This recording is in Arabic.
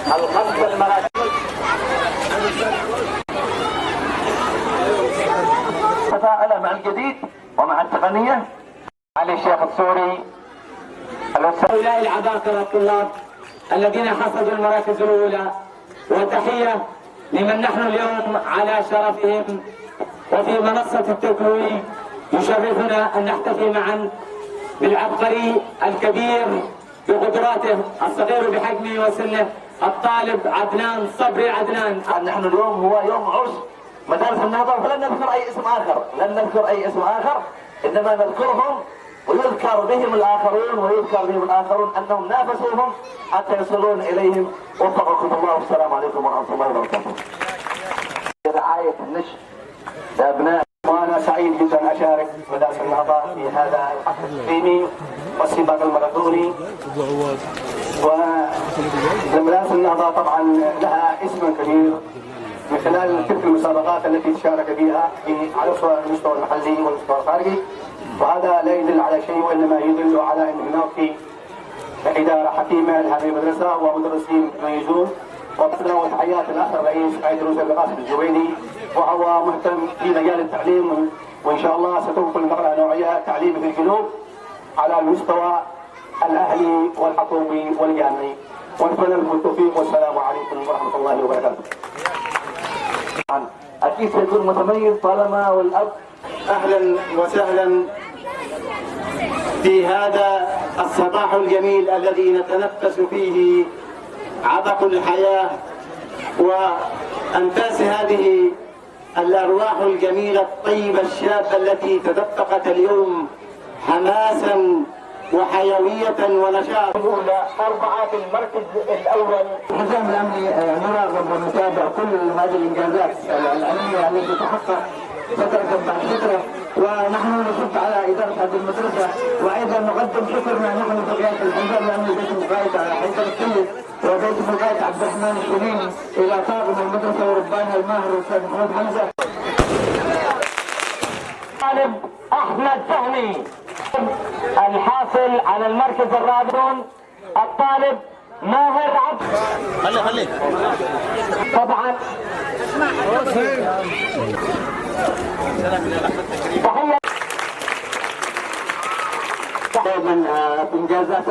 الخمس المراكز تفاعل مع الجديد ومع التقنية. علي الشيخ السوري. هؤلاء العباقرة الطلاب الذين حصدوا المراكز الأولى، وتحية لمن نحن اليوم على شرفهم وفي منصة التتويج. يشرفنا أن نحتفي معا بالعبقري الكبير بقدراته، الصغير بحجمه وسنه، الطالب عدنان صبري عدنان. نحن اليوم هو يوم عرس مدارس النهضة، فلن نذكر أي اسم آخر، لن نذكر أي اسم آخر، إنما نذكرهم ويذكر بهم الآخرون أنهم نافسوهم حتى يصلون إليهم. وفقكم الله والسلام عليكم ورحمة الله وبركاته. رعاية النشء لأبناء، وأنا سعيد جدا أشارك مدارس النهضة في هذا الحفل التكريمي والسباق الماراثوني. ومدارس النهضة طبعا لها اسم كبير من خلال تلك المسابقات التي تشارك بها على المستوى المحلي والمستوى الخارجي، وهذا لا يدل على شيء وإنما يدل على أن هناك في إدارة حكيمة لهذه المدرسة ومدرسين متميزون. وتحيات الأخ الرئيس عيدروس القاسم الجويني، وهو مهتم في مجال التعليم، وإن شاء الله ستكون نقلة نوعية تعليم في الجنوب على المستوى الأهلي والحكومي والجامعي. ونتمنى لكم التوفيق والسلام عليكم ورحمة الله وبركاته. أكيد سيكون متميز طالما والأب. أهلا وسهلا في هذا الصباح الجميل الذي نتنفس فيه عبق الحياة وأنفاس هذه الأرواح الجميلة الطيبة الشابة التي تدفقت اليوم حماسا وحيوية ونشاط. أربعة في المركز الأول. الحزام الأمني نراقب ونتابع كل هذه الإنجازات العلمية التي تتحقق فترة بعد فترة، ونحن نشد على إدارة هذه المدرسة، وأيضا نقدم شكرنا نحن بقيادة الحزام الأمني باسم القائد حيدر السيد وباسم القائد عبد الرحمن الشنين إلى طاقم المدرسة وربانها الماهر الأستاذ محمود حمزة. طالب أحمد فهمي الحاصل على المركز الرابع، الطالب ماهر عبد. خلي طبعا تحية من انجازات